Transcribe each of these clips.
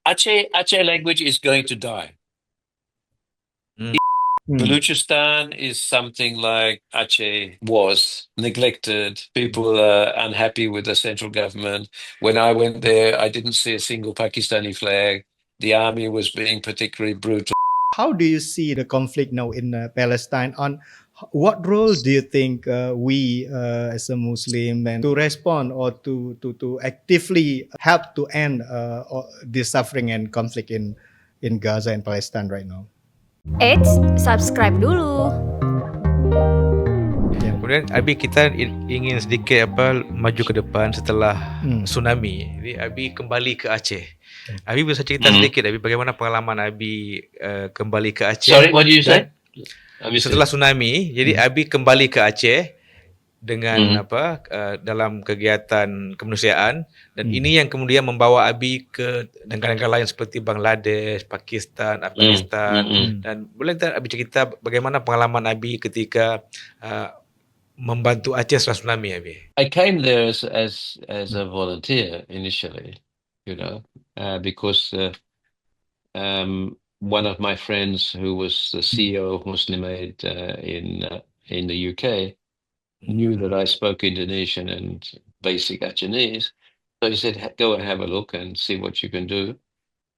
Aceh language is going to die. Balochistan is something like Aceh was neglected. People are unhappy with the central government. When I went there, I didn't see a single Pakistani flag. The army was being particularly brutal. How do you see the conflict now in Palestine? On what role do you think we as a Muslim and to respond or to actively help to end this suffering and conflict in Gaza and Palestine right now? Eits, subscribe dulu. Kemudian Abi kita ingin sedikit maju ke depan setelah tsunami. Jadi Abi kembali ke Aceh. Abi bisa cerita sedikit Abi bagaimana pengalaman Abi kembali ke Aceh. Sorry, what did you say? Setelah tsunami, jadi Abi kembali ke Aceh dengan dalam kegiatan kemanusiaan, dan ini yang kemudian membawa Abi ke negara-negara lain seperti Bangladesh, Pakistan, Afghanistan. Dan boleh tak Abi cerita bagaimana pengalaman Abi ketika membantu Aceh setelah tsunami, Abi? I came there as a volunteer initially, because one of my friends who was the CEO of Muslim Aid in the UK knew that I spoke Indonesian and basic Achenese, so he said, "Go and have a look and see what you can do."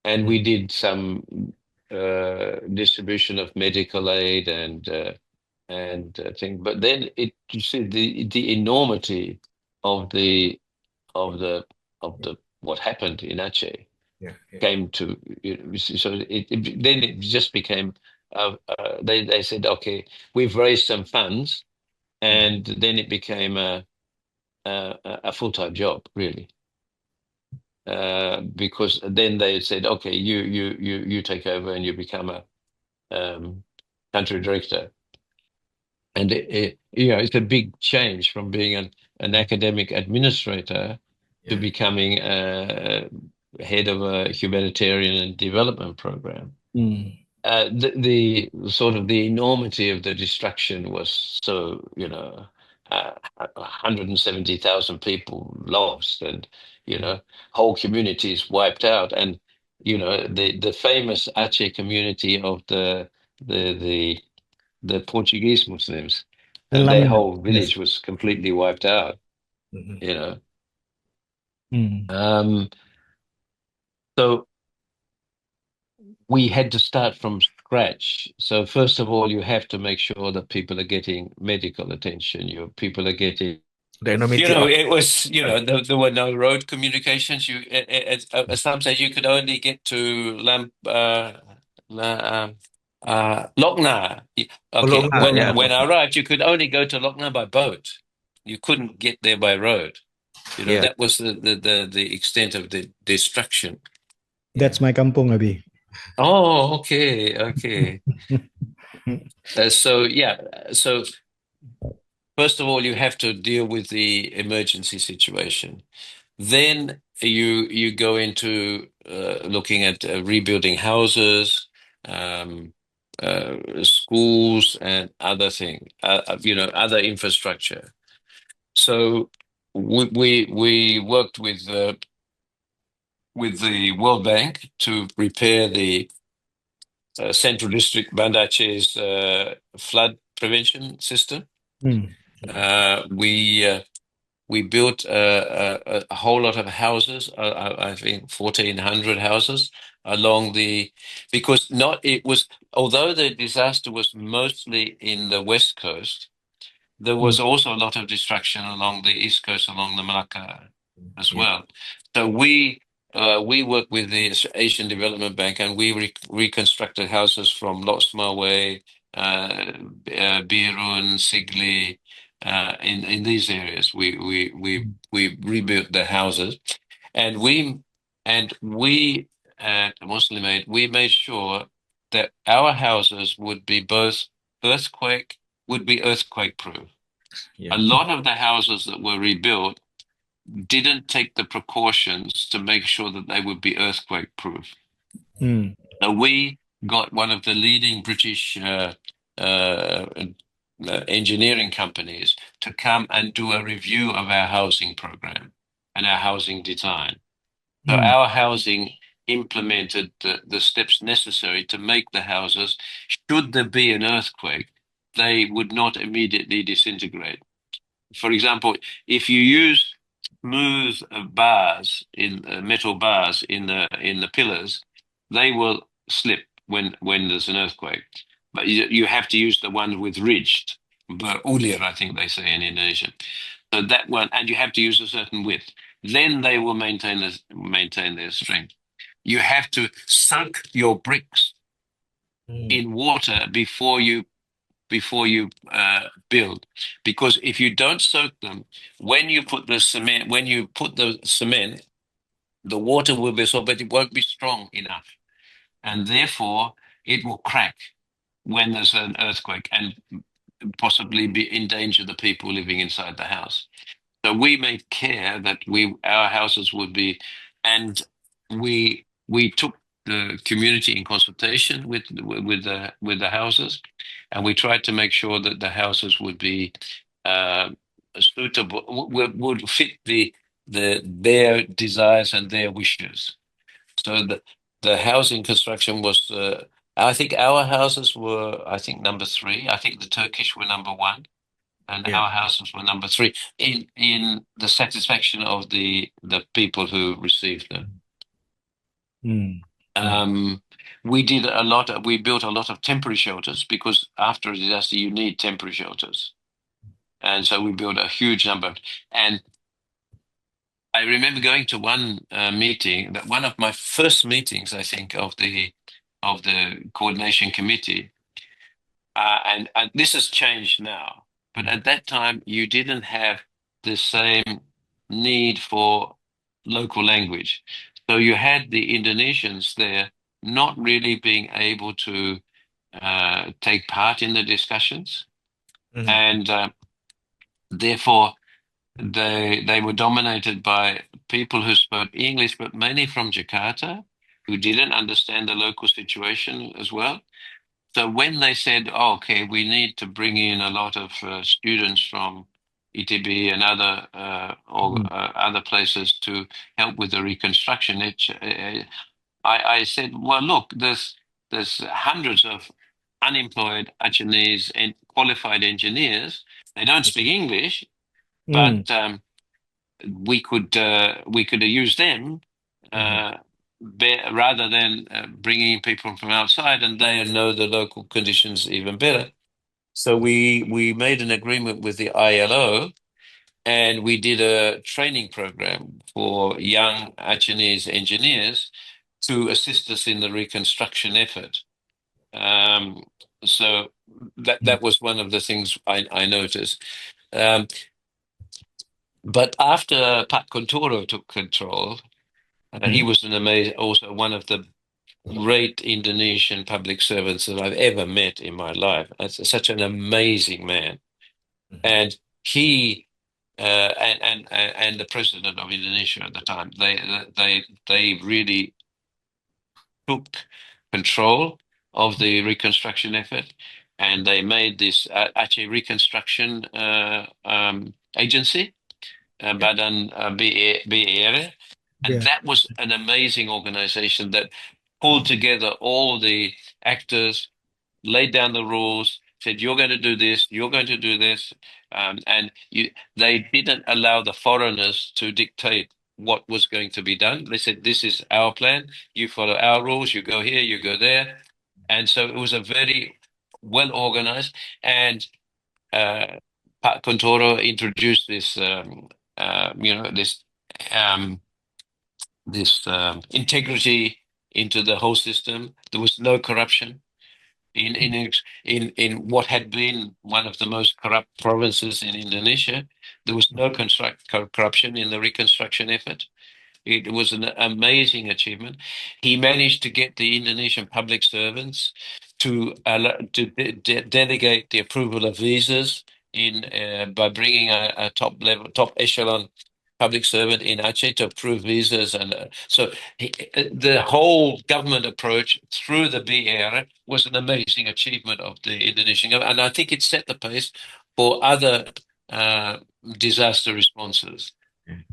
And we did some distribution of medical aid and thing. But then you see the enormity of the what happened in Aceh came to, so then it just became they said, okay, we've raised some funds, and then it became a full-time job, really. Because then they said, okay, you take over and you become a country director. And it's a big change from being an academic administrator to becoming head of a humanitarian and development program. The sort of the enormity of the destruction was so, 170,000 people lost, and whole communities wiped out, and the famous Aceh community of the Portuguese Muslims, and their whole village was completely wiped out. So we had to start from scratch. So first of all, you have to make sure that people are getting medical attention. People are getting. It was, there were no road communications. At some stage, you could only get to Lokna. Okay, when I arrived, you could only go to Lokna by boat. You couldn't get there by road. That was the extent of the destruction. That's my kampung, Abi. Oh, okay. So first of all, you have to deal with the emergency situation. Then you go into looking at rebuilding houses, schools, and other things, other infrastructure. So we worked with the World Bank to repair the Central District Banda Aceh's flood prevention system. We built a whole lot of houses, I think 1,400 houses along although the disaster was mostly in the west coast, there was also a lot of destruction along the east coast, along the Malacca as well. So we worked with the Asian Development Bank, and we reconstructed houses from Lot Smawe, Birun, Sigli, in these areas. We rebuilt the houses, and we at Muslim Aid, we made sure that our houses would be earthquake proof. A lot of the houses that were rebuilt didn't take the precautions to make sure that they would be earthquake proof. So we got one of the leading British engineering companies to come and do a review of our housing program and our housing design. So our housing implemented the steps necessary to make the houses, should there be an earthquake, they would not immediately disintegrate. For example, if you use smooth bars in metal bars in the pillars, they will slip when there's an earthquake. But you have to use the one with ridged, berulir, I think they say in Indonesian. So that one, and you have to use a certain width. Then they will maintain their strength. You have to sunk your bricks in water before you build, because if you don't soak them, when you put the cement, the water will be so, but it won't be strong enough, and therefore it will crack when there's an earthquake and possibly endanger the people living inside the house. So we made care that our houses would be, and we took the community in consultation with the houses, and we tried to make sure that the houses would be suitable, would fit their desires and their wishes. So the housing construction was, I think our houses were, number 3. I think the Turkish were number 1. And our houses were number 3 in the satisfaction of the people who received them. We built a lot of temporary shelters, because after a disaster you need temporary shelters, and so we built a huge number. And I remember going to one meeting, that one of my first meetings, I think, of the coordination committee, and this has changed now. But at that time, you didn't have the same need for local language. So you had the Indonesians there not really being able to take part in the discussions. And therefore, they were dominated by people who spoke English, but mainly from Jakarta, who didn't understand the local situation as well. So when they said, oh, okay, we need to bring in a lot of students from ETB and other places to help with the reconstruction, I said, well, look, there's hundreds of unemployed Achenese and qualified engineers. They don't speak English, but we could use them. Rather than bringing people from outside, and they know the local conditions even better. So we made an agreement with the ILO, and we did a training program for young Achenese engineers to assist us in the reconstruction effort. So that was one of the things I noticed. But after Pak Kuntoro took control, he was also one of the great Indonesian public servants that I've ever met in my life. Such an amazing man, and he and the president of Indonesia at the time, they really took control of the reconstruction effort, and they made this Aceh Reconstruction Agency, Badan BER. And that was an amazing organization that pulled together all the actors, laid down the rules, said, you're going to do this, you're going to do this. They didn't allow the foreigners to dictate what was going to be done. They said, this is our plan, you follow our rules, you go here, you go there. And so it was a very well organized, and Pak Kuntoro introduced this, this integrity into the whole system. There was no corruption in what had been one of the most corrupt provinces in Indonesia. There was no corruption in the reconstruction effort. It was an amazing achievement. He managed to get the Indonesian public servants to delegate the approval of visas by bringing a top echelon public servant in Aceh to approve visas, and so the whole government approach through the BR was an amazing achievement of the Indonesian government, and I think it set the pace for other disaster responses.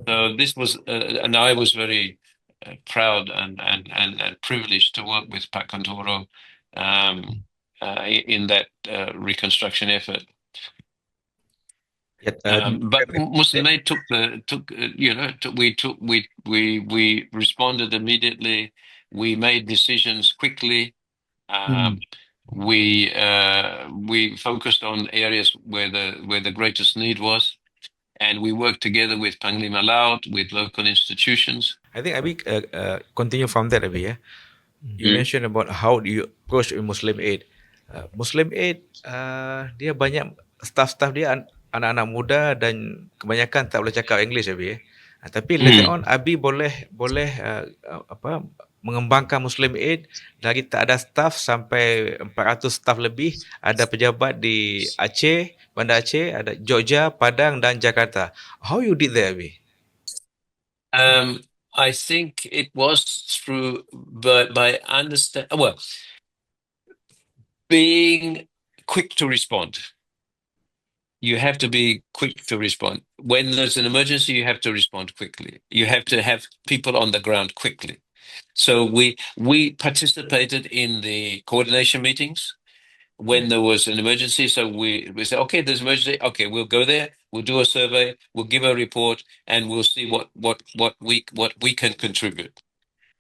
So this was, and I was very proud and privileged to work with Pak Kantoro in that reconstruction effort. But Muslim Aid we responded immediately. We made decisions quickly. We focused on areas where the greatest need was, and we worked together with Panglima Laut, with local institutions. I think Abi continue from that, Abi. You mentioned about how do you approach Muslim Aid. Muslim Aid dia banyak staff dia anak-anak muda dan kebanyakan tak boleh cakap English, Abi. Tapi later on Abi boleh mengembangkan Muslim Aid dari tak ada staff sampai 400 staff lebih, ada pejabat di Aceh, Bandar Aceh, ada Jogja, Padang dan Jakarta. How you did that, Abi? I think it was through being quick to respond. You have to be quick to respond. When there's an emergency, you have to respond quickly. You have to have people on the ground quickly. So we participated in the coordination meetings when there was an emergency. So we said, okay, there's an emergency. Okay, we'll go there. We'll do a survey. We'll give a report, and we'll see what we can contribute.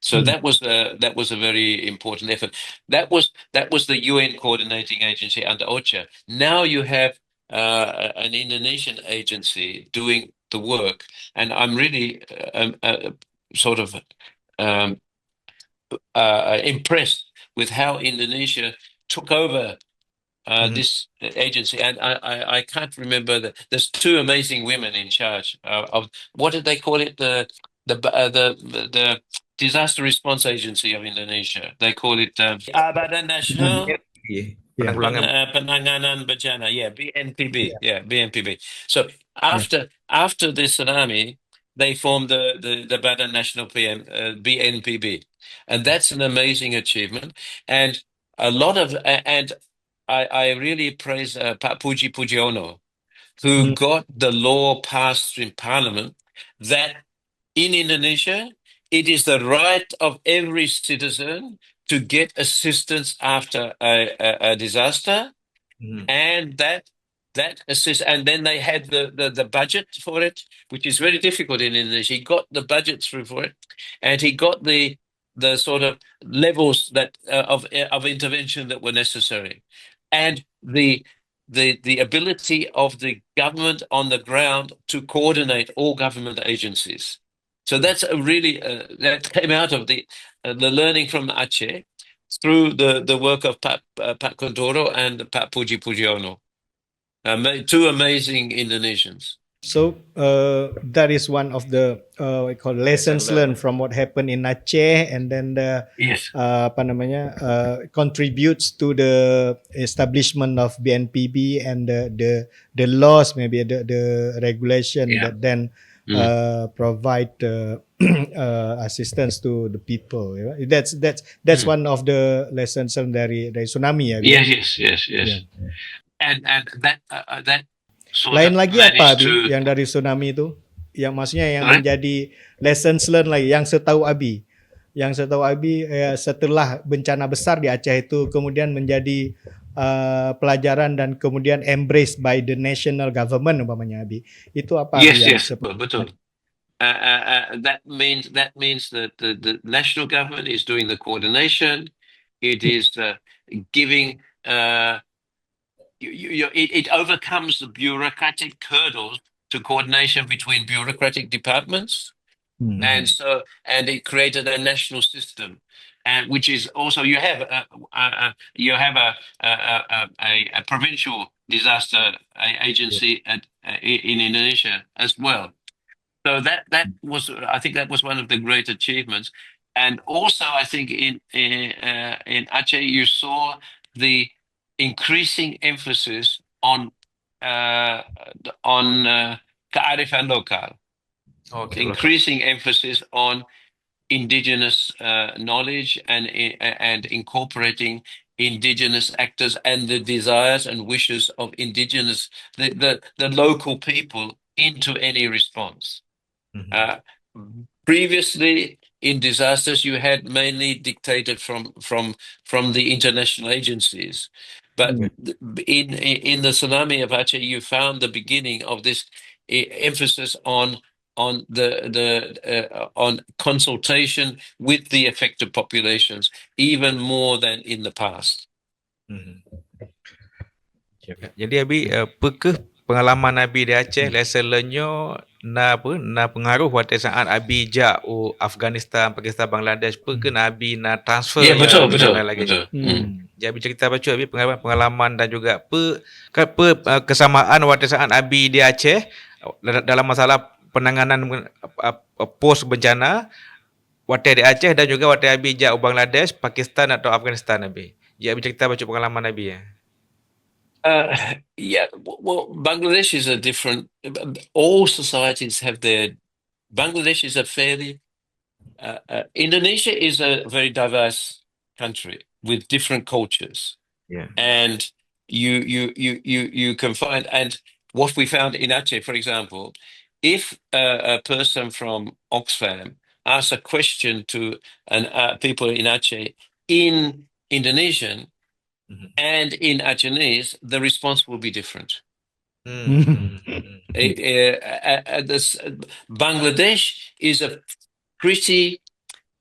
So that was a very important effort. That was the UN coordinating agency under OCHA. Now you have an Indonesian agency doing the work, and I'm really impressed with how Indonesia took over this agency, and I can't remember there's two amazing women in charge of what did they call it, the disaster response agency of Indonesia. They call it Badan Nasional Penanganan Bencana, BNPB, BNPB. So after the tsunami, they formed the Badan Nasional BNPB, and that's an amazing achievement. And a lot of I really praise Pak Puji Pujiono, who got the law passed in Parliament that in Indonesia it is the right of every citizen to get assistance after a disaster, and that assist, and then they had the budget for it, which is very difficult in Indonesia. He got the budget through for it, and he got the sort of levels that of intervention that were necessary, and the ability of the government on the ground to coordinate all government agencies. So that's a really that came out of the learning from Aceh through the work of Pak Kantoro and Pak Puji Pujiono, two amazing Indonesians. So that is one of the we call lessons learned from what happened in Aceh, and then contributes to the establishment of BNPB and the laws, maybe the regulation that then provide assistance to the people. That's one of the lessons learned dari tsunami. Yes. And that lain lagi apa Abi yang dari tsunami itu, yang maksudnya yang menjadi lessons learned lagi yang setahu Abi setelah bencana besar di Aceh itu kemudian menjadi pelajaran dan kemudian embraced by the national government umpamanya, Abi, itu apa? Yes, betul. That means that the national government is doing the coordination. It is giving it overcomes the bureaucratic hurdles to coordination between bureaucratic departments, and it created a national system, and which is also you have a provincial disaster agency in Indonesia as well. So that was, I think, that was one of the great achievements, and also I think in Aceh you saw the increasing emphasis on kearifan lokal, increasing emphasis on indigenous knowledge and incorporating indigenous actors and the desires and wishes of indigenous the local people into any response. Previously in disasters, you had mainly dictated from the international agencies. But in the tsunami of Aceh, you found the beginning of this emphasis on on consultation with the affected populations, even more than in the past. Jadi Abi, apakah pengalaman Abi di Aceh, lesson learnnya na pengaruh waktu saat Abi jak Afghanistan, Pakistan, Bangladesh, apakah Abi na transfer Ya, betul, lagi. betul. Jadi Abi cerita baca Abi pengalaman dan juga apa kesamaan waktu saat Abi di Aceh dalam masalah penanganan pos bencana waktu di Aceh dan juga waktu Abi jak Bangladesh, Pakistan atau Afghanistan Abi. Jadi Abi cerita baca pengalaman Abi ya. Yeah, well, Bangladesh is a different. All societies have their. Bangladesh is a fairly. Indonesia is a very diverse country with different cultures, Yeah. and you can find. And what we found in Aceh, for example, if a person from Oxfam asks a question to people in Aceh in Indonesian. And in Achenese, the response will be different. Bangladesh is a pretty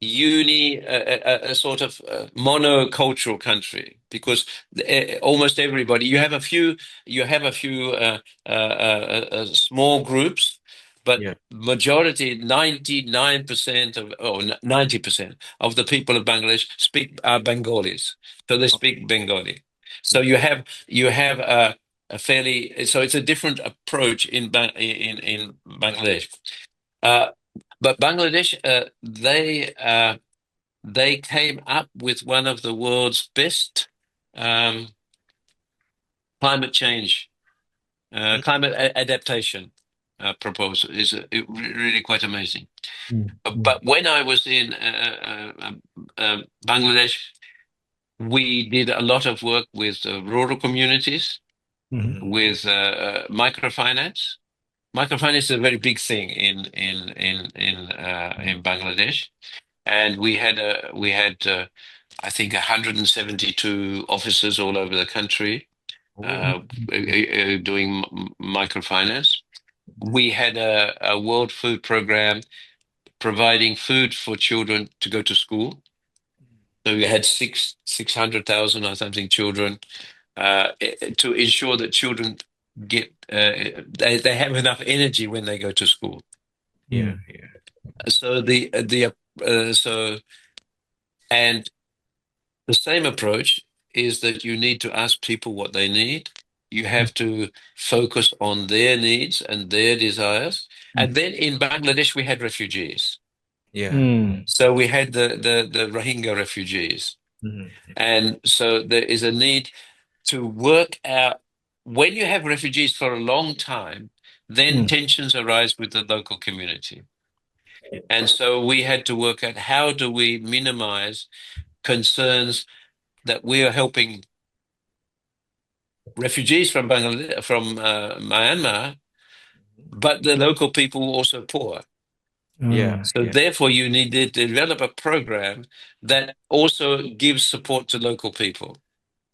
a sort of monocultural country because almost everybody you have a few small groups, but majority 99% of 90% of the people of Bangladesh speak Bengalis, so they speak Bengali. So you have a fairly, so it's a different approach in Bangladesh. But Bangladesh, they came up with one of the world's best climate change, climate adaptation proposal. Is really quite amazing. But when I was in Bangladesh, we did a lot of work with rural communities, with microfinance. Microfinance is a very big thing in Bangladesh, and we had I think 172 officers all over the country doing microfinance. We had a World Food Program providing food for children to go to school. So we had 600,000 or something children to ensure that children get they have enough energy when they go to school. So and the same approach is that you need to ask people what they need. You have to focus on their needs and their desires. And then in Bangladesh we had refugees. So we had the Rohingya refugees. And so there is a need to work out, when you have refugees for a long time, then tensions arise with the local community. And so we had to work out, how do we minimize concerns that we are helping refugees from Bangladesh, from Myanmar, but the local people were also poor. So therefore you need to develop a program that also gives support to local people.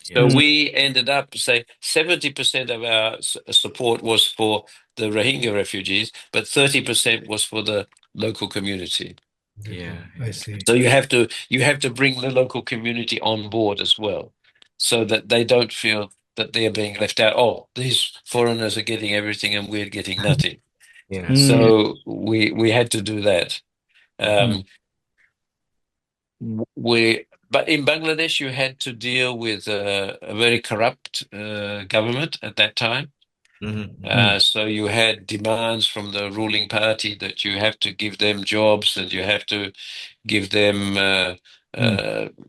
So we ended up, say, 70% of our support was for the Rohingya refugees, but 30% was for the local community. I see. So you have to bring the local community on board as well, so that they don't feel that they're being left out. Oh, these foreigners are getting everything and we're getting nothing. So we had to do that. But in Bangladesh, you had to deal with a very corrupt government at that time. So you had demands from the ruling party that you have to give them jobs and you have to give them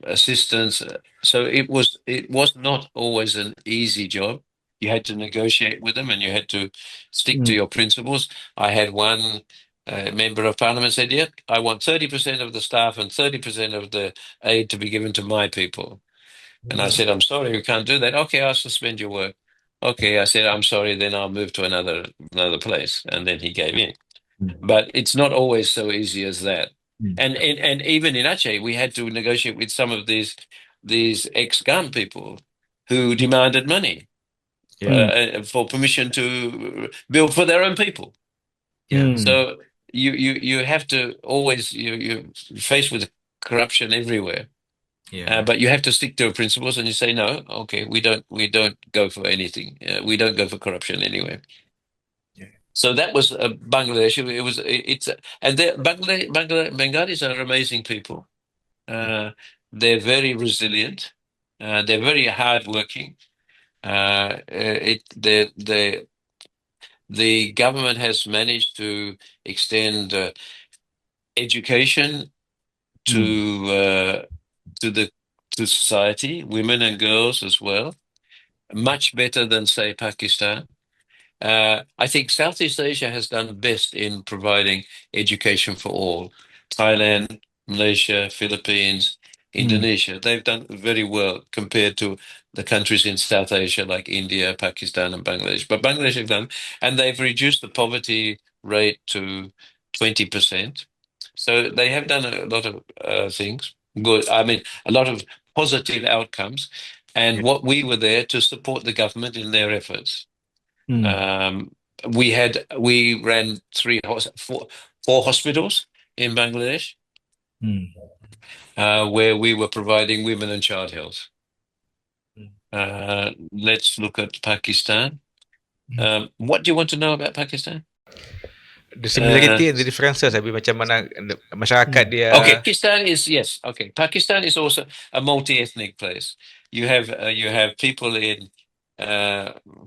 assistance. So it was not always an easy job. You had to negotiate with them and you had to stick to your principles. I had one member of parliament said, "Yeah, I want 30% of the staff and 30% of the aid to be given to my people." And I said, "I'm sorry, we can't do that." "Okay, I'll suspend your work." "Okay," I said, "I'm sorry, then I'll move to another place." And then he gave in. But it's not always so easy as that. And even in Aceh, we had to negotiate with some of these ex-gun people who demanded money Yeah. for permission to build for their own people. Yeah. So you have to always you're faced with corruption everywhere. Yeah. But you have to stick to your principles, and you say no. Okay, we don't go for anything. We don't go for corruption anyway. Yeah. So that was Bangladesh. It's and Bengalis are amazing people. They're very resilient. They're very hardworking. The government has managed to extend education to to the to society, women and girls as well, much better than say Pakistan. I think Southeast Asia has done best in providing education for all. Thailand, Malaysia, Philippines, Indonesia, they've done very well compared to the countries in South Asia like India, Pakistan, and Bangladesh. But Bangladesh have done, and they've reduced the poverty rate to 20%. So they have done a lot of things good. I mean, a lot of positive outcomes. And Yeah. what we were there to support the government in their efforts. Mm. We ran four hospitals in Bangladesh Mm. where we were providing women and child health. Let's look at Pakistan. What do you want to know about Pakistan? The similarity and the differences, Abi, macam mana masyarakat dia. Okay, Pakistan is yes. Okay, Pakistan is also a multi-ethnic place. You have people in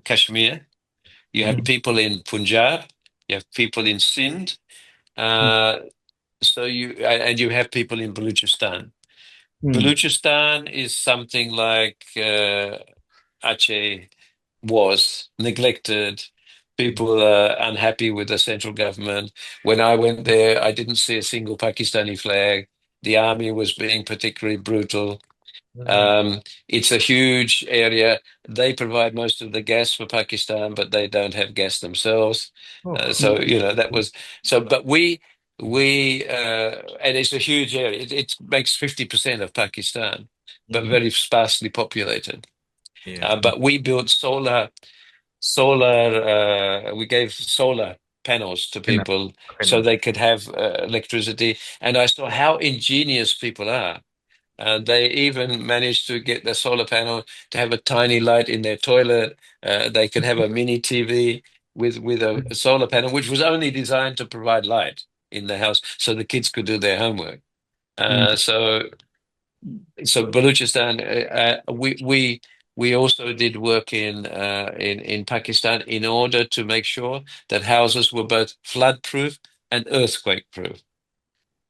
Kashmir. You have people in Punjab. You have people in Sindh. And you have people in Balochistan. Balochistan is something like Aceh was neglected. People are unhappy with the central government. When I went there, I didn't see a single Pakistani flag. The army was being particularly brutal. It's a huge area. They provide most of the gas for Pakistan, but they don't have gas themselves. So that was so. But and it's a huge area. It makes 50% of Pakistan, but very sparsely populated. Yeah. But we built we gave solar panels to people so they could have electricity. And I saw how ingenious people are. They even managed to get the solar panel to have a tiny light in their toilet. They could have a mini TV with a solar panel, which was only designed to provide light in the house so the kids could do their homework. So Balochistan, we also did work in Pakistan in order to make sure that houses were both flood-proof and earthquake-proof.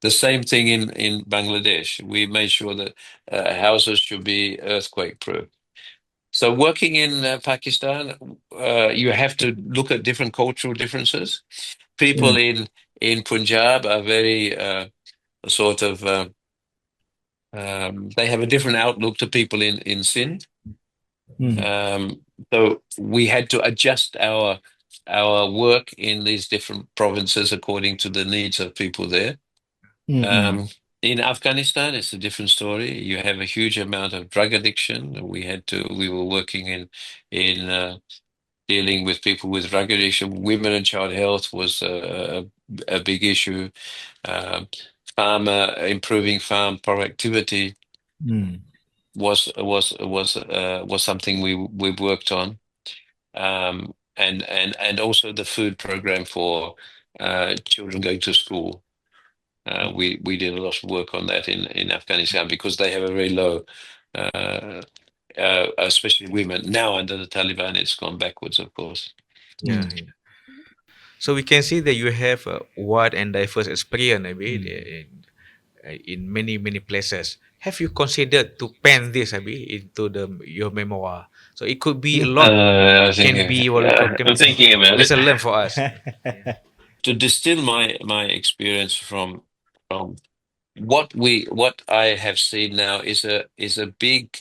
The same thing in Bangladesh. We made sure that houses should be earthquake-proof. So working in Pakistan, you have to look at different cultural differences. People in Punjab are very sort of they have a different outlook to people in Sindh. So we had to adjust our work in these different provinces according to the needs of people there. In Afghanistan, it's a different story. You have a huge amount of drug addiction. We were working in dealing with people with drug addiction. Women and child health was a big issue. Improving farm productivity was something we worked on, and also the food program for children going to school. We did a lot of work on that in Afghanistan because they have a very low, especially women. Now under the Taliban, it's gone backwards, of course. Yeah. So we can see that you have a wide and diverse experience, Abi, in many places. Have you considered to pen this, Abi, into your memoir? So it could be a lot. Can be what we call. I'm thinking about it. Lesson learned for us. To distill my experience from what I have seen now is a big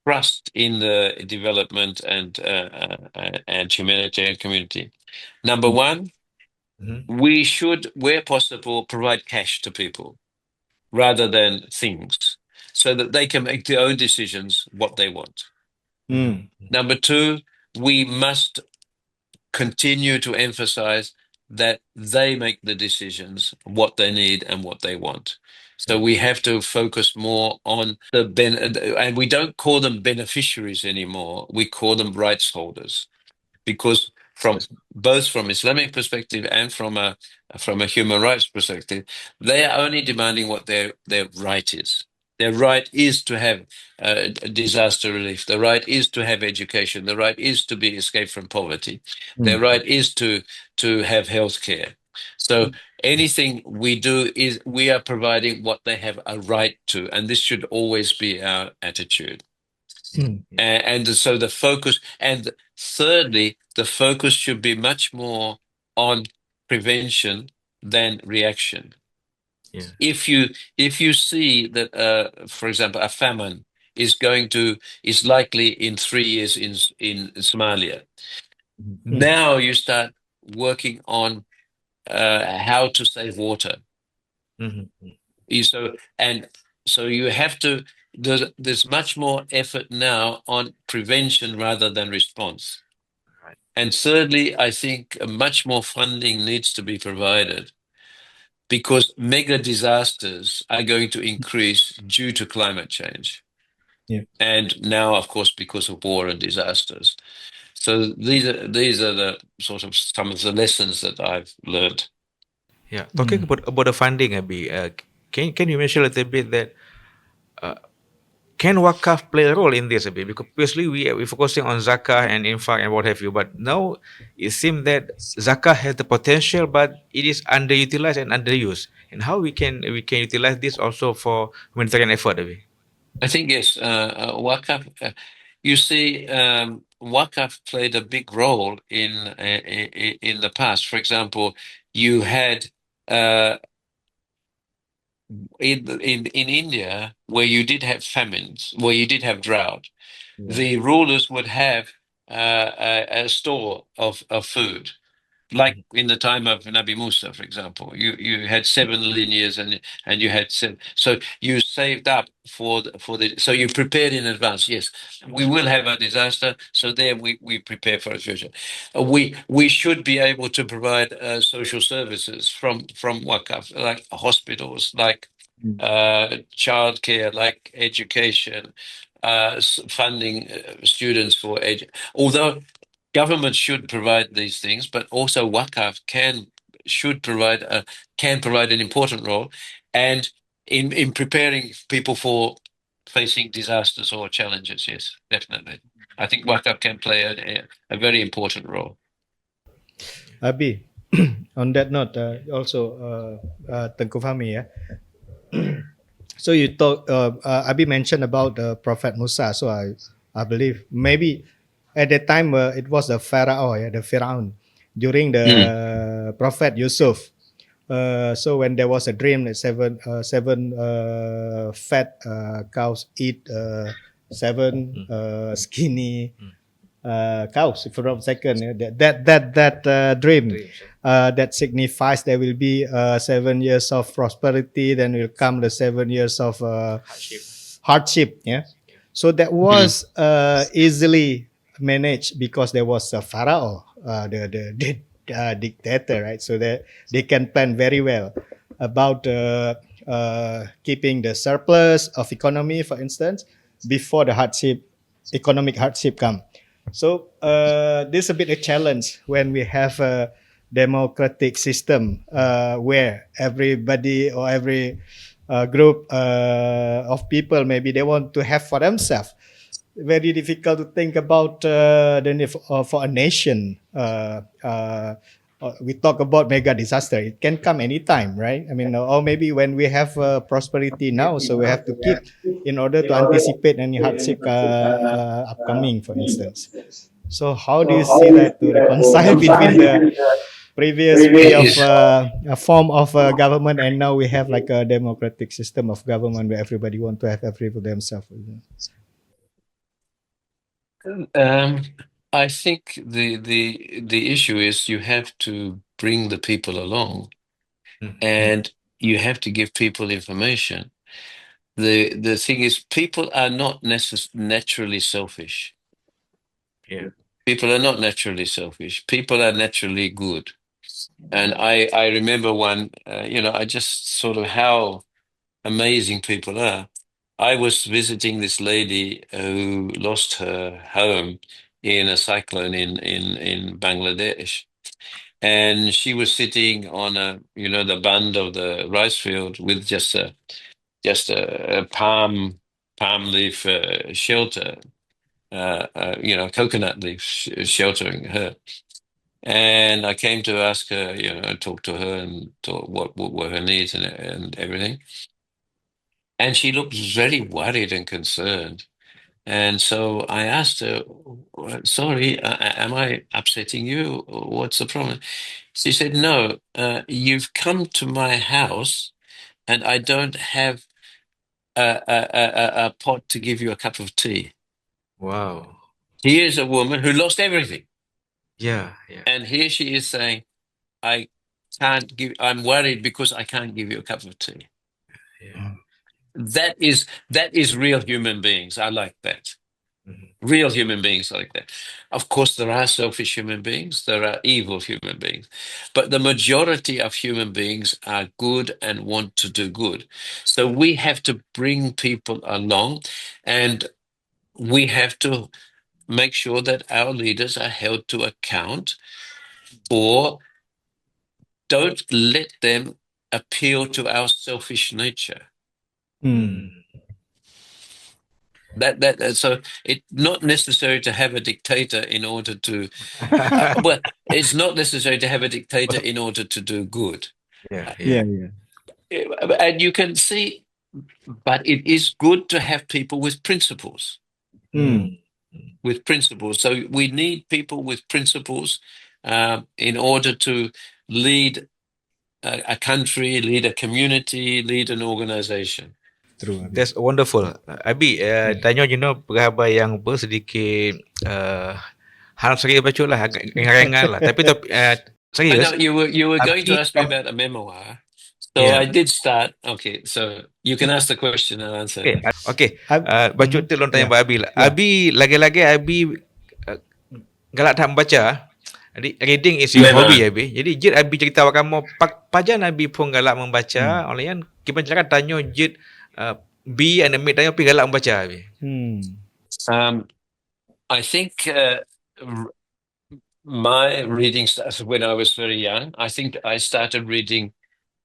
trust in the development and humanitarian community. Number one, we should, where possible, provide cash to people rather than things, so that they can make their own decisions what they want. Number two, we must continue to emphasize that they make the decisions, what they need and what they want. So we have to focus more on and we don't call them beneficiaries anymore. We call them rights holders, because both from Islamic perspective and from a human rights perspective, they are only demanding what their right is. Their right is to have disaster relief. The right is to have education. The right is to be escaped from poverty. Their right is to have health care. So anything we do is we are providing what they have a right to, and this should always be our attitude. And so the focus, and thirdly, the focus should be much more on prevention than reaction. If you see that, for example, a famine is likely in 3 years in Somalia, now you start working on how to save water. So you have to. There's much more effort now on prevention rather than response. And thirdly, I think much more funding needs to be provided, because mega disasters are going to increase due to climate change. And now, of course, because of war and disasters. So these are the sort of some of the lessons that I've learned. Yeah, talking about the funding, Abi, can you mention a little bit that can wakaf play a role in this, Abi? Because previously we're focusing on zakah and infaq and what have you, but now it seems that zakah has the potential, but it is underutilized and underused. And how we can utilize this also for humanitarian effort, Abi? I think yes, Wakaf. You see, Wakaf played a big role in the past. For example, you had in India, where you did have famines, where you did have drought, the rulers would have a store of food. Like in the time of Nabi Musa, for example, you had 7 linears and you had seven. So you saved up so you prepared in advance. Yes, we will have a disaster, so there we prepare for a future. We should be able to provide social services from Wakaf, like hospitals, like childcare, like education, funding students for although government should provide these things, but also Wakaf can provide an important role, and in preparing people for facing disasters or challenges. Yes, definitely. I think Wakaf can play a very important role. Abi, on that note, also Tengku Fahmi, yeah. So you talk, Abi mentioned about Prophet Musa. So I believe maybe at that time it was the Pharaoh, yeah, the Pharaoh, during the Prophet Yusuf. So when there was a dream that seven fat cows eat seven skinny cows, if I'm not mistaken, that dream that signifies there will be 7 years of prosperity, then will come the 7 years of hardship. Yeah, so that was easily managed because there was a pharaoh, the dictator, right? So that they can plan very well about keeping the surplus of economy, for instance, before the economic hardship come. So this is a bit a challenge when we have a democratic system where everybody or every group of people, maybe they want to have for themselves. Very difficult to think about the need for a nation. We talk about mega disaster. It can come anytime, right? I mean, or maybe when we have prosperity now, so we have to keep in order to anticipate any hardship upcoming, for instance. So how do you see that to reconcile between the previous way of a form of government and now we have like a democratic system of government where everybody want to have everything for themselves? I think the issue is you have to bring the people along, Hmm. and you have to give people information. The thing is, people are not naturally selfish. Yeah. People are not naturally selfish. People are naturally good. And I remember one, I just sort of how amazing people are. I was visiting this lady who lost her home in a cyclone in Bangladesh. And she was sitting on the bund of the rice field with just a palm leaf shelter, coconut leaf sheltering her. And I came to ask her, talk to her and talk what were her needs and everything. And she looked very worried and concerned. And so I asked her, sorry, am I upsetting you? What's the problem? She said, no, you've come to my house and I don't have a pot to give you a cup of tea. Wow. Here's a woman who lost everything. Yeah. And here she is saying, I'm worried because I can't give you a cup of tea. Yeah. That is real human beings. I like that. Mhm. Real human beings like that. Of course, there are selfish human beings, there are evil human beings, but the majority of human beings are good and want to do good. So we have to bring people along, and we have to make sure that our leaders are held to account, or don't let them appeal to our selfish nature. Hmm. So it's not necessary to have a dictator in order to it's not necessary to have a dictator in order to do good. Yeah. Yeah, yeah. And you can see, but it is good to have people with principles. Hmm. So we need people with principles in order to lead a country, lead a community, lead an organization. True, Abi. That's wonderful. Abi, tanya perkhabar yang sedikit harap saya baca lah, agak ringan lah. Tapi I serius. know you were going to Abi, ask me about a memoir, so yeah. I did start. Okay, so you can ask the question and answer. Okay. Baca Mhm. tu long tanya Yeah. Abi lah. Yeah. Abi, lagi-lagi Abi galak tak membaca. Jadi reading is your Memang. hobby Abi. Jadi jid Abi cerita kamu pajan Abi pun galak membaca. Olayan kita cakap tanya jid B and mate tanya pi galak membaca Abi. I think my reading started when I was very young. I think I started reading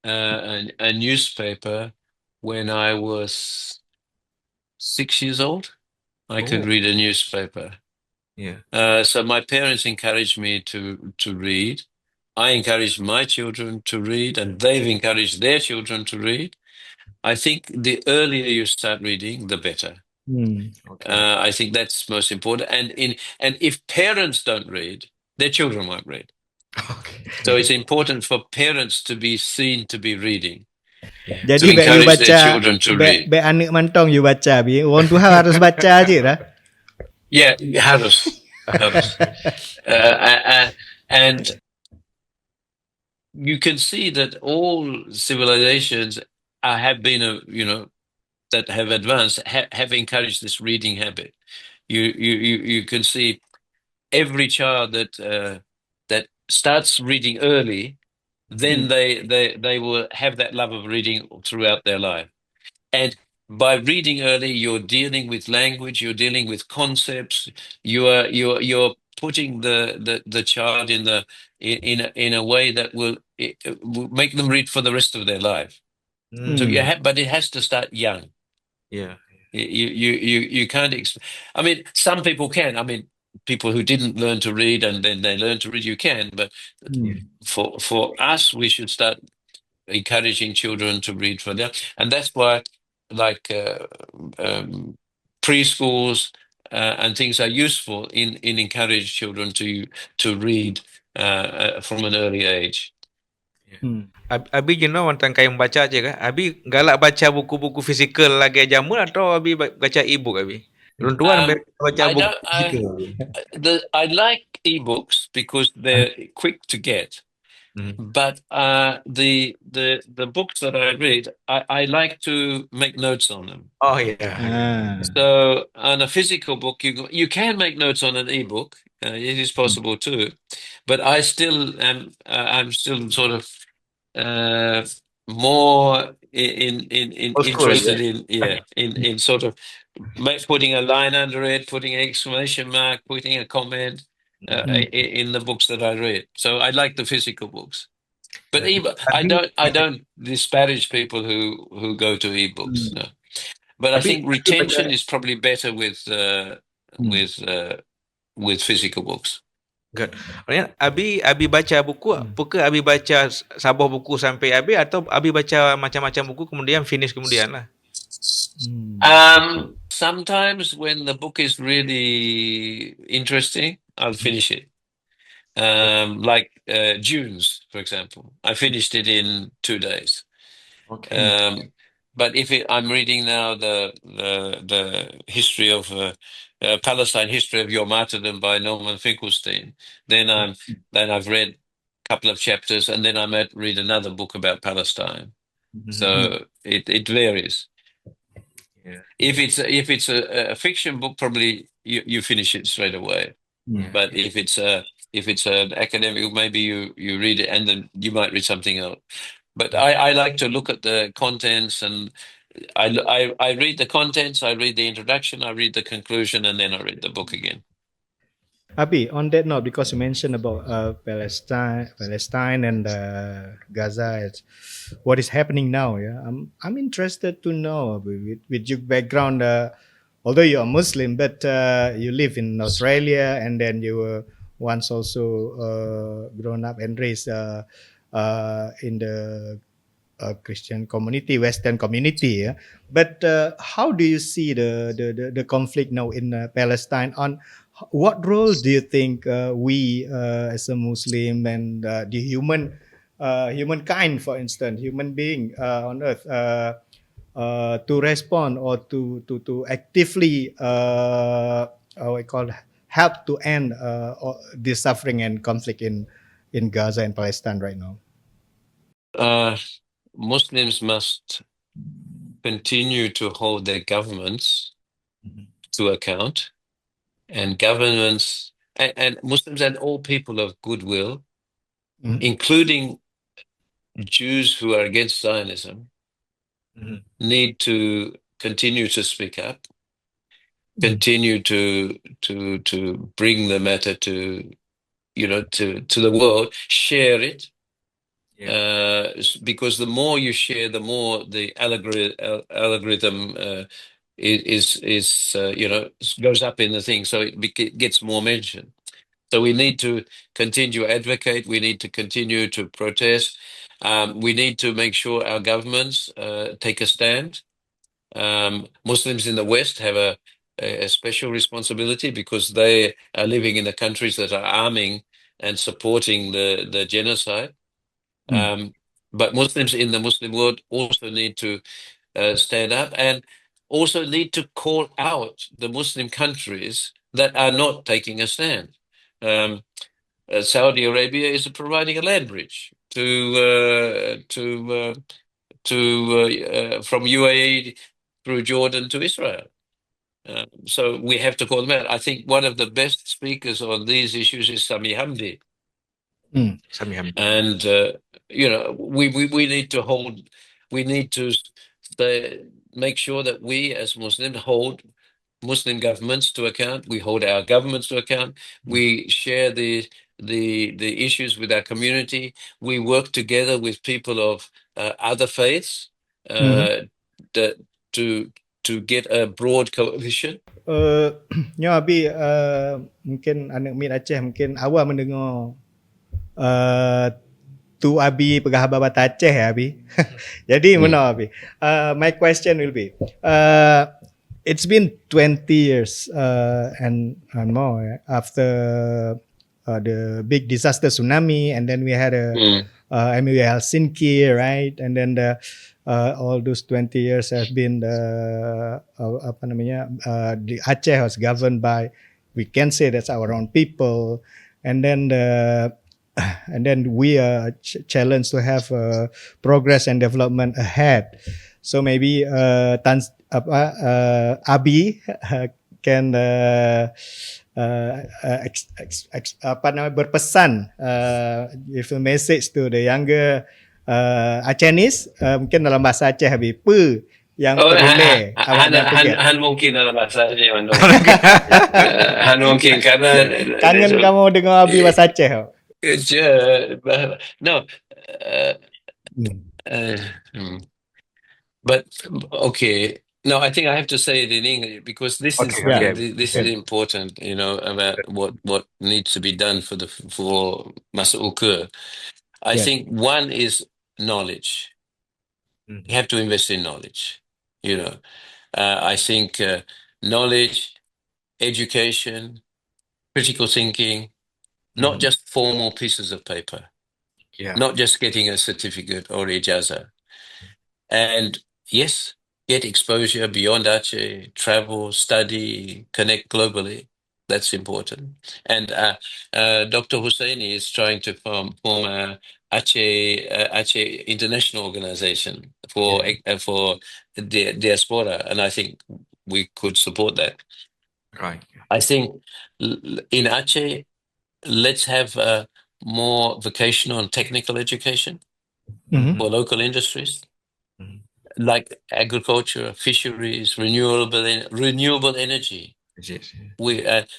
a newspaper when I was 6 years old. I could read a newspaper. Yeah. So my parents encouraged me to read. I encouraged my children to read, and they've encouraged their children to read. I think the earlier you start reading, the better. Okay. I think that's most important. And if parents don't read, their children won't read. Okay. So it's important for parents to be seen to be reading, to Jadi baik you encourage their baca, children to read. baik anak mantong you baca, Abi. Orang Tuhan harus baca aja lah. Yeah, harus. And you can see that all civilizations have been, that have advanced, have encouraged this reading habit. You can see every child that starts reading early, then they will have that love of reading throughout their life. And by reading early, you're dealing with language, you're dealing with concepts, you're putting the child in a way that will make them read for the rest of their life. So but it has to start young. Yeah. You can't. I mean, some people can. I mean, people who didn't learn to read and then they learn to read, you can. But for us, we should start encouraging children to read for them, and that's why, like preschools and things are useful in encourage children to read from an early age. Abi tentang kayu membaca aja kah? Abi galak baca buku-buku fizikal lagi jamun atau Abi baca e-book Abi? Orang tua baca I buku don't. fizikal. I like ebooks because they're quick to get. But the books that I read, I like to make notes on them. Oh yeah. Ah. So on a physical book, you can make notes on an ebook. It is possible too, but I still am. I'm still sort of more in Old school, interested yeah. in sort of putting a line under it, putting an exclamation mark, putting a comment in the books that I read. So I like the physical books. But I don't disparage people who go to ebooks. No. But I think Abi baca, retention is probably better with with physical books. good. Maksudnya Abi baca buku, apakah Abi baca sabuh buku sampai habis atau Abi baca macam-macam buku kemudian finish kemudian lah? Sometimes when the book is really interesting, I'll finish it. Like Dunes, for example. I finished it in 2 days. But if I'm reading now the history of Palestine, history of your martyrdom by Norman Finkelstein, then I've read a couple of chapters, and then I might read another book about Palestine. So it varies. Yeah. If it's a fiction book, probably you finish it straight away. But if it's an academic, maybe you read it and then you might read something else. But I like to look at the contents, and I read the contents, I read the introduction, I read the conclusion, and then I read the book again. Abi, on that note, because you mentioned about Palestine and Gaza, what is happening now? Yeah, I'm interested to know with your background. Although you are Muslim, but you live in Australia, and then you were once also grown up and raised in the Christian community, Western community. Yeah? But how do you see the conflict now in Palestine? On what role do you think we as a Muslim and the humankind, for instance, human being on earth, to respond or to actively what I call help to end the suffering and conflict in Gaza and Palestine right now? Muslims must continue to hold their governments to account, and governments and Muslims and all people of goodwill, including Jews who are against Zionism, need to continue to speak up, continue to bring the matter to the world, share it. Because the more you share, the more the algorithm goes up in the thing, so it gets more mention. So we need to continue to advocate. We need to continue to protest. We need to make sure our governments take a stand. Muslims in the West have a special responsibility because they are living in the countries that are arming and supporting the genocide. But Muslims in the Muslim world also need to stand up and also need to call out the Muslim countries that are not taking a stand. Saudi Arabia is providing a land bridge from UAE through Jordan to Israel. So we have to call them out. I think one of the best speakers on these issues is Sami Hamdi. And we need to make sure that we as Muslims hold Muslim governments to account. We hold our governments to account. We share the issues with our community. We work together with people of other faiths to get a broad coalition. Abi, mungkin anak Mid Aceh mungkin awal mendengar tu Abi pegah bata Aceh ya Abi. Jadi mana Abi? My question will be, it's been 20 years and more after the big disaster tsunami, and then we had MUA Helsinki, right? And then all those 20 years has been the Aceh was governed by, we can say that's our own people, and then and then we are challenged to have progress and development ahead. So maybe Abi can berpesan, give a message to the younger Acehnese, mungkin dalam bahasa Aceh, Abi, pe yang teruleh awaknya peget. Han mungkin dalam bahasa Aceh, Han mungkin karena Kangen kamu dengar Abi bahasa Aceh. No, but okay. No, I think I have to say it in English because this is important. You know, about what needs to be done for Masihkah. I think one is knowledge. You have to invest in knowledge. You know, I think knowledge, education, critical thinking, not just formal pieces of paper, not just getting a certificate or ijazah. And yes, get exposure beyond Aceh, travel, study, connect globally. That's important. And Dr. Husseini is trying to form a Aceh international organization for the diaspora, and I think we could support that. Right. I think in Aceh, let's have more vocational and technical education for local industries like agriculture, fisheries, renewable energy.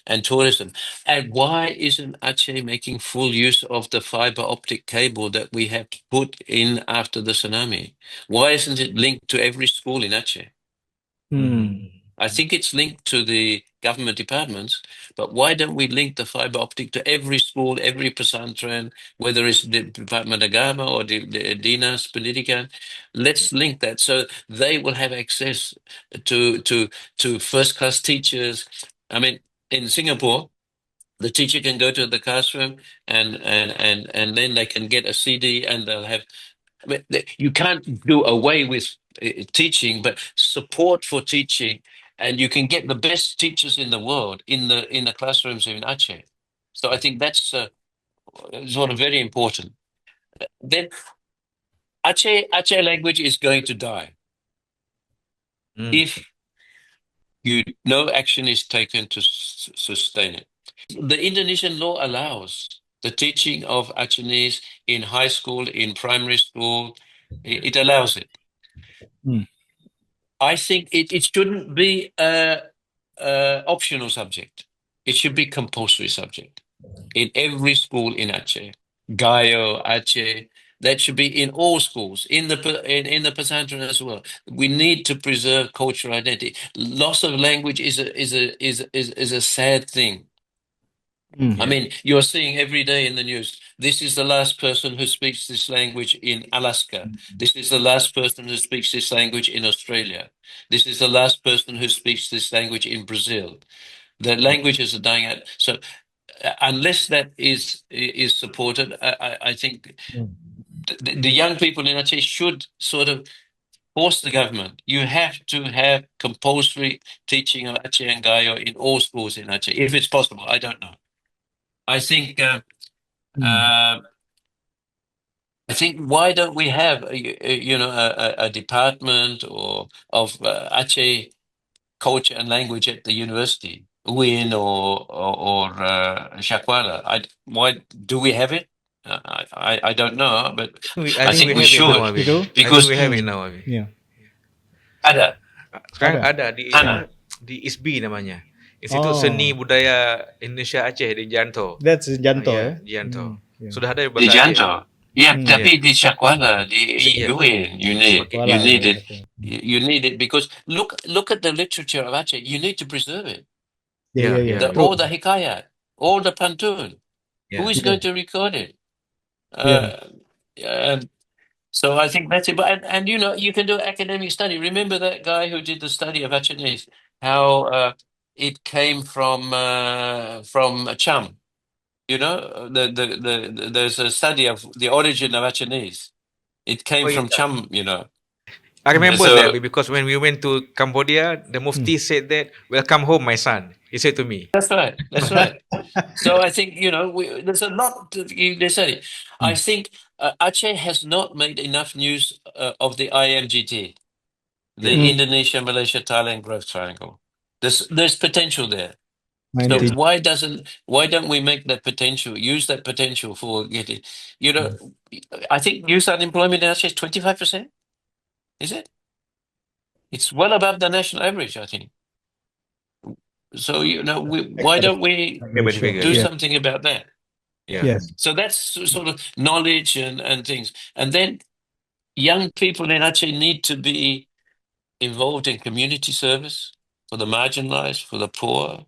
And tourism. And why isn't Aceh making full use of the fiber optic cable that we have put in after the tsunami? Why isn't it linked to every school in Aceh? I think it's linked to the government departments, but why don't we link the fiber optic to every school, every pesantren, whether it's the Department Agama or the Dinas Pendidikan? Let's link that so they will have access to first-class teachers. I mean, in Singapore, the teacher can go to the classroom and then they can get a CD and they'll have. I mean, you can't do away with teaching, but support for teaching, and you can get the best teachers in the world in the classrooms in Aceh. So I think that's sort of very important. Then Aceh language is going to die if no action is taken to sustain it. The Indonesian law allows the teaching of Acehnese in high school, in primary school. It allows it. I think it shouldn't be a optional subject. It should be compulsory subject in every school in Aceh. Gayo, Aceh, that should be in all schools, in the pesantren as well. We need to preserve cultural identity. Loss of language is a sad thing. I mean, you're seeing every day in the news, this is the last person who speaks this language in Alaska. This is the last person who speaks this language in Australia. This is the last person who speaks this language in Brazil. The languages are dying out. So unless that is supported, I think the young people in Aceh should sort of force the government. You have to have compulsory teaching of Aceh and Gayo in all schools in Aceh, if it's possible. I don't know. I think why don't we have a department of Aceh culture and language at the university, UIN or Shakwara? Why do we have it? I don't know, but I think we should because we have it now, Abi. ada. Sekarang ada di ISBI namanya. Institut Seni Budaya Indonesia Aceh di Janto. That's Janto, Janto. Sudah ada Di bahasa Janto. Aceh. Yeah, tapi di Shakwara, di UIN, you need it. You need it because look at the literature of Aceh. You need to preserve it. All the hikayat, all the pantun. Who is going to record it? So I think that's it. But and you can do academic study. Remember that guy who did the study of Achenese, how it came from Cham. There's a study of the origin of Achenese. It came from Cham. I remember So that because when we went to Cambodia, the Mufti said that, "Welcome home, my son." He said to me. that's right. That's right. So I think, there's a lot they say. I think Aceh has not made enough news of the IMGT, the Yeah. Indonesia, Malaysia, Thailand Growth Triangle. There's potential there. So 90. why don't we make that potential, use that potential for getting, I think youth unemployment in Aceh is 25%. Is it? It's well above the national average, I think. So, why don't we Very Sure. figure, do yeah. something about that? Yeah. Yes. So that's sort of knowledge and things. And then young people in Aceh need to be involved in community service for the marginalized, for the poor,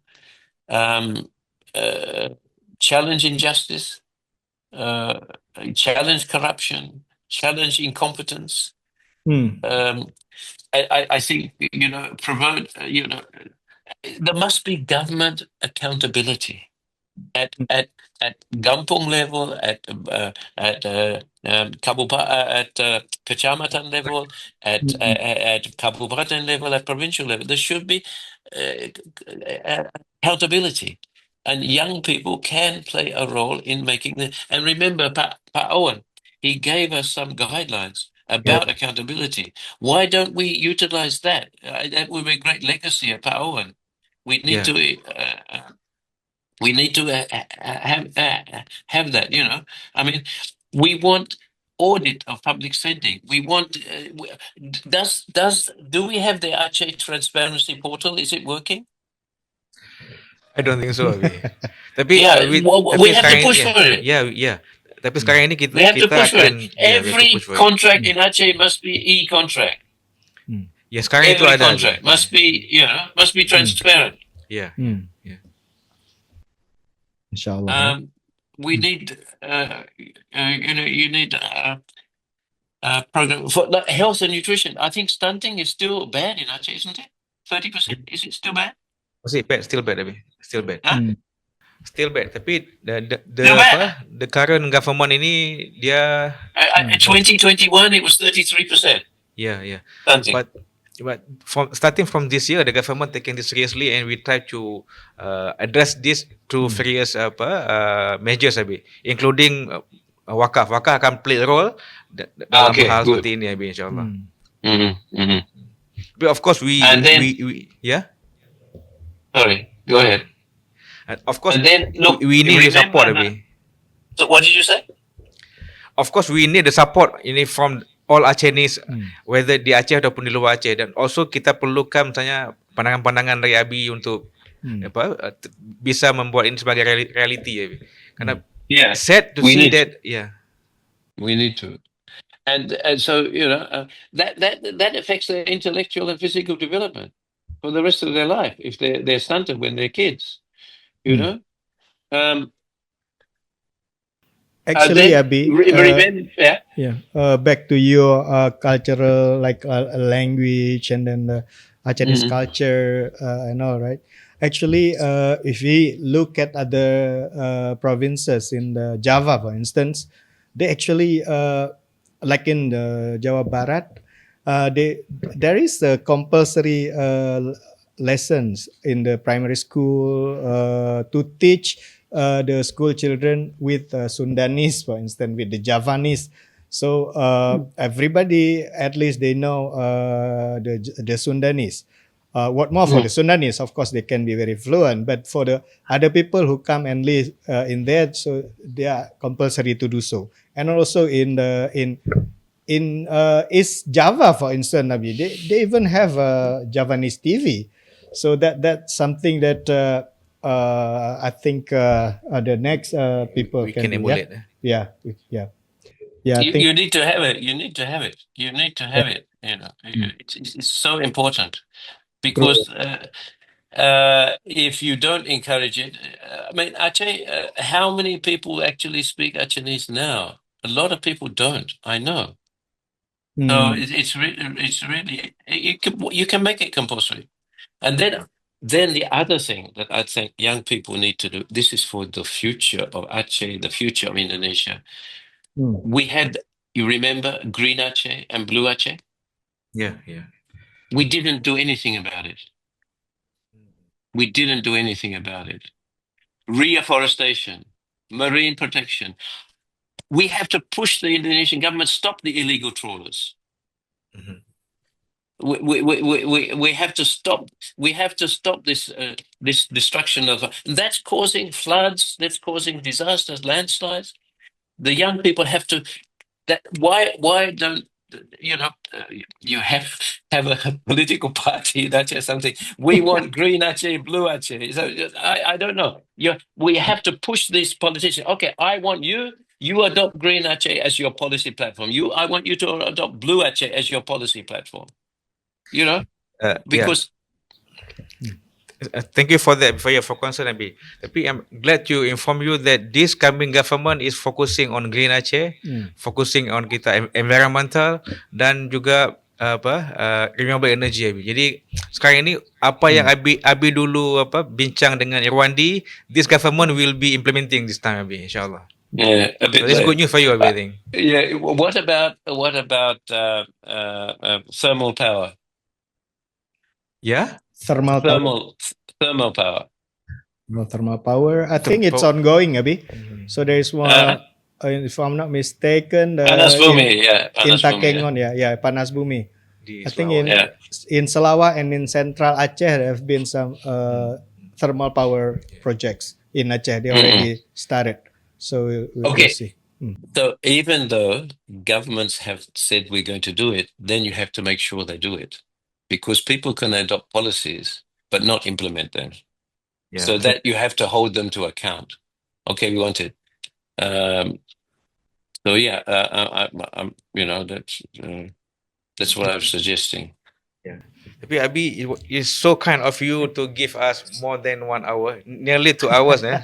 um, uh, challenge injustice, uh, challenge corruption, challenge incompetence. Mm. I think, promote, there must be government accountability at Gampung level, at Kecamatan level, at Kabupaten level, at provincial level. There should be accountability, and young people can play a role in making the. And remember, Pa Owen, he gave us some guidelines about accountability. Why don't we utilize that? That would be a great legacy of Pa Owen. We need Yeah. to. We need to have that. I mean, we want audit of public spending. We want. Do we have the Aceh transparency portal? Is it working? I don't think so, Abi. Tapi Yeah, we have to sekarang push for it. yeah. Tapi sekarang ini We have to kita push for akan it. we have to Every push for it. contract in Aceh must be e-contract. Ya, sekarang itu Every ada, Abi. contract must be transparent. Yeah. Mm. Yeah. Inshallah. We need, you need program for like, health and nutrition. I think stunting is still bad in Aceh, isn't it? 30%. Is it still bad? Masih bad, still bad, Abi. Still bad. Huh? Mm. Still bad. Tapi Still bad. the current government ini dia In 2021, it was 33%. yeah. Stunting. But starting from this year, the government taking this seriously, and we try to address this through various measures, Abi, including wakaf. Wakaf akan play a role dalam hal good. seperti ini, Abi, insyaAllah. But of course, And then- we yeah. Sorry, go ahead. And of course, And then, look, we need the remember support, that- Abi. So what did you say? Of course, we need the support ini from all Acehnese, whether di Aceh ataupun di luar Aceh, dan also kita perlukan misalnya pandangan-pandangan dari Abi untuk bisa membuat ini sebagai reality, Abi. Karena Yeah. sad to We see need- that, yeah. We need to, and so that affects their intellectual and physical development for the rest of their life if they're stunted when they're kids, you know. Actually, then Abi, back to your cultural, like language and then the Acehese culture and all, right? Actually, if we look at other provinces in the Java, for instance, they actually, like in the Jawa Barat, there is a compulsory lessons in the primary school to teach the school children with Sundanese, for instance, with the Javanese. So everybody, at least they know the Sundanese. What more for the Sundanese? Of course, they can be very fluent, but for the other people who come and live in there, so they are compulsory to do so. And also in East Java, for instance, Nabi, they even have Javanese TV. So that's something that I think the next people We can can do, emulate. Yeah. I think, You need to have it. You need to have it. You need to have it. It's so important because if you don't encourage it, I mean, Aceh, how many people actually speak Acehese now? A lot of people don't. I know. So it's really you can make it compulsory, and then the other thing that I think young people need to do. This is for the future of Aceh, the future of Indonesia. We had, you remember, Green Aceh and Blue Aceh. Yeah, yeah. We didn't do anything about it. We didn't do anything about it. Reforestation, marine protection. We have to push the Indonesian government stop the illegal trawlers. Mhm. We have to stop. We have to stop this destruction of. That's causing floods. That's causing disasters, landslides. The young people have to. That why don't you know? You have a political party that says something. We want green Aceh, blue Aceh. So I don't know. We have to push these politicians. Okay, I want you. You adopt green Aceh as your policy platform. I want you to adopt blue Aceh as your policy platform. You know, Yeah. because Thank you for that, for your concern, Abi. Tapi I'm glad to inform you that this coming government is focusing on Green Aceh, focusing on kita environmental dan juga renewable energy, Abi. Jadi sekarang ini apa yang Abi dulu bincang dengan Irwandi, this government will be implementing this time, Abi, insyaallah. yeah, a bit So it's late. good news for you, Abi, I think. Yeah. What about thermal power? Yeah. Thermal power. Thermal power. No, thermal power. I think it's ongoing, Abi. So there is one, if I'm not mistaken, Panas bumi, in panas bumi. Takengon, Panas Bumi. Di I think Sarawak. in Sarawak and in Central Aceh there have been some thermal power projects in Aceh. They already started. So we'll Okay. see. So even though governments have said we're going to do it, then you have to make sure they do it, because people can adopt policies but not implement them. Yeah. So that you have to hold them to account. Okay, we want it. So yeah, I'm that's what I'm suggesting. Yeah. Tapi Abi, it's so kind of you to give us more than 1 hour, nearly 2 hours. Jadi,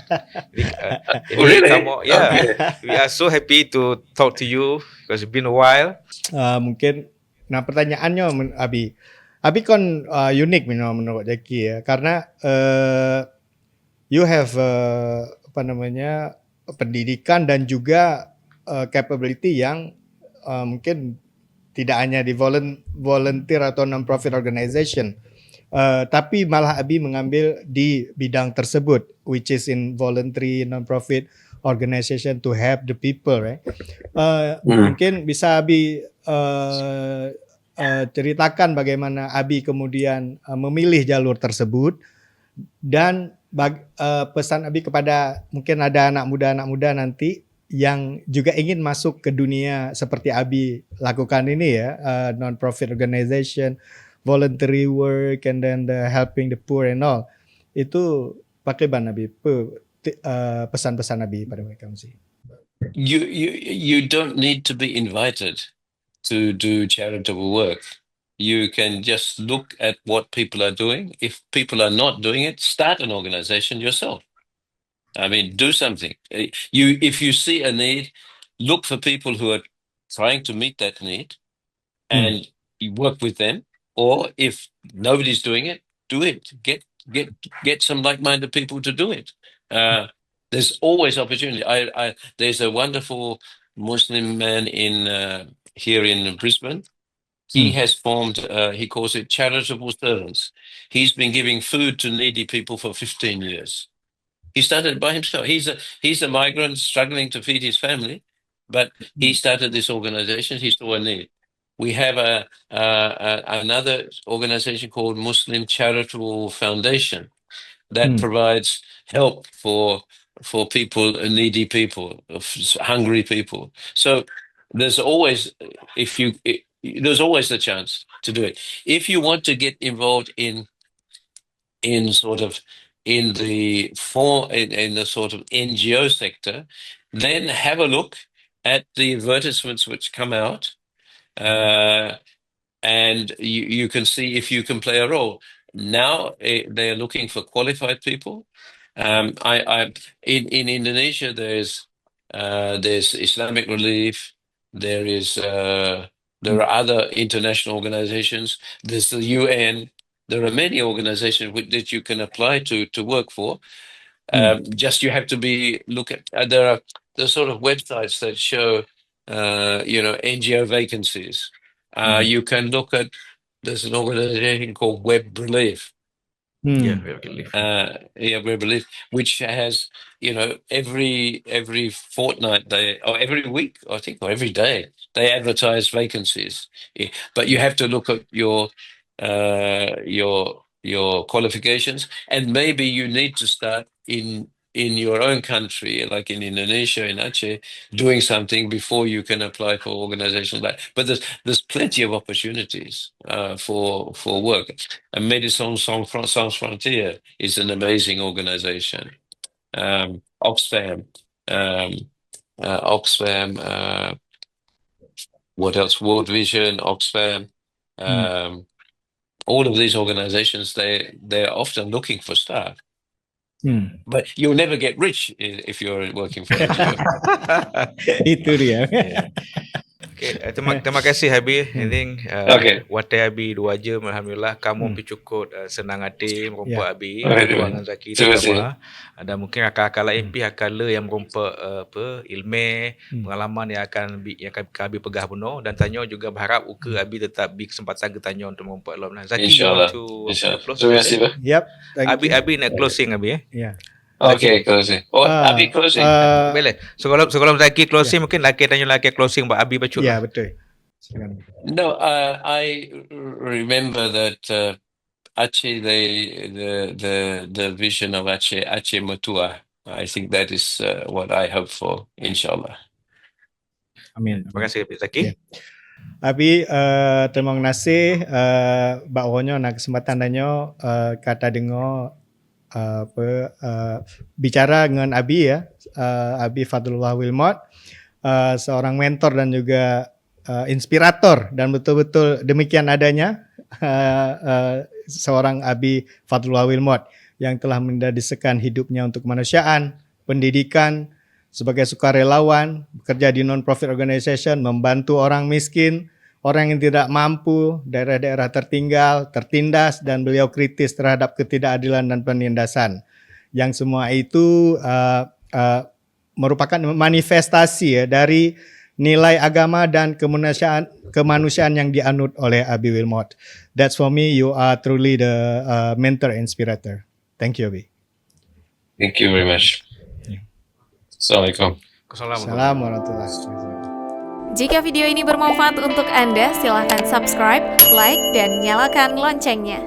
Really? yeah, Okay. we are so happy to talk to you because it's been a while. Mungkin, nah pertanyaannya Abi kan unik menurut Jackie ya, karena you have pendidikan dan juga capability yang mungkin tidak hanya di volunteer atau non-profit organization, tapi malah Abi mengambil di bidang tersebut, which is in voluntary non-profit organization to help the people, right? Mungkin bisa Abi ceritakan bagaimana Abi kemudian memilih jalur tersebut, dan pesan Abi kepada mungkin ada anak muda nanti yang juga ingin masuk ke dunia seperti Abi lakukan ini ya, non-profit organization, voluntary work, and then the helping the poor and all. Itu pakai ban Abi, pesan-pesan Abi pada mereka mesti. You don't need to be invited to do charitable work. You can just look at what people are doing. If people are not doing it, start an organization yourself. I mean, do something. If you see a need, look for people who are trying to meet that need, and you work with them. Or if nobody's doing it, do it. Get some like-minded people to do it. There's always opportunity. There's a wonderful Muslim man here in Brisbane. He has formed. He calls it charitable servants. He's been giving food to needy people for 15 years. He started by himself. He's a migrant struggling to feed his family, but he started this organization. He saw a need. We have another organization called Muslim Charitable Foundation that provides help for people, needy people, hungry people. So there's always there's always the chance to do it. If you want to get involved in the sort of NGO sector, then have a look at the advertisements which come out, and you can see if you can play a role. Now they are looking for qualified people. In Indonesia there's Islamic Relief. There are other international organizations. There's the UN. There are many organizations that you can apply to work for. Just you have to look at. There are the sort of websites that show, NGO vacancies. You can look at, there's an organization called Web Relief. Yeah, Hmm. Web Relief, which has, every fortnight or every week, I think, or every day, they advertise vacancies. Yeah. But you have to look at your qualifications, and maybe you need to start in your own country, like in Indonesia, in Aceh, doing something before you can apply for organizations like. But there's plenty of opportunities for work. And Médecins Sans Frontières is an amazing organization. Oxfam, um, Oxfam. What else? World Vision, Oxfam. Um, all of these organizations, they're often looking for staff. But you'll never get rich if you're working for NGO. Itu dia. Yeah. Okay, terima kasih Abi. I think Okay. watai Abi 2 jam, alhamdulillah kamu cukup senang hati merompak Abi berdua dengan Zaki Terima dan kasih. Tama. Ada mungkin akal-akal lain akal yang merompak ilmu, pengalaman yang akan Abi pegah penuh, dan Tanyo juga berharap Abi tetap kesempatan ke Tanyo untuk merompak dalam. Zaki, you want to close? Terima kasih. Yep. Thank you. Abi nak closing Abi. Yeah. Okay, closing. Abi closing. Boleh. Sebelum Zaki closing, mungkin laki Tanyo laki closing buat Abi baca. Ya, betul. Silakan. No, I remember that Aceh, the vision of Aceh Matua. I think that is what I hope for, inshallah. Amin. Terima kasih Zaki. Yeah. Abi, terima kasih bakronyo nak kesempatan danyo kata dengar bicara dengan Abi ya, Abi Fadlullah Wilmot, seorang mentor dan juga inspirator, dan betul-betul demikian adanya seorang Abi Fadlullah Wilmot yang telah mendedikasikan hidupnya untuk kemanusiaan, pendidikan, sebagai sukarelawan, bekerja di non-profit organization, membantu orang miskin, orang yang tidak mampu, daerah-daerah tertinggal, tertindas, dan beliau kritis terhadap ketidakadilan dan penindasan. Yang semua itu merupakan manifestasi ya, dari nilai agama dan kemanusiaan yang dianut oleh Abi Wilmot. That's for me, you are truly the mentor inspirator. Thank you, Abi. Thank you very much. Assalamualaikum. Assalamualaikum warahmatullahi wabarakatuh. Jika video ini bermanfaat untuk Anda, silahkan subscribe, like, dan nyalakan loncengnya.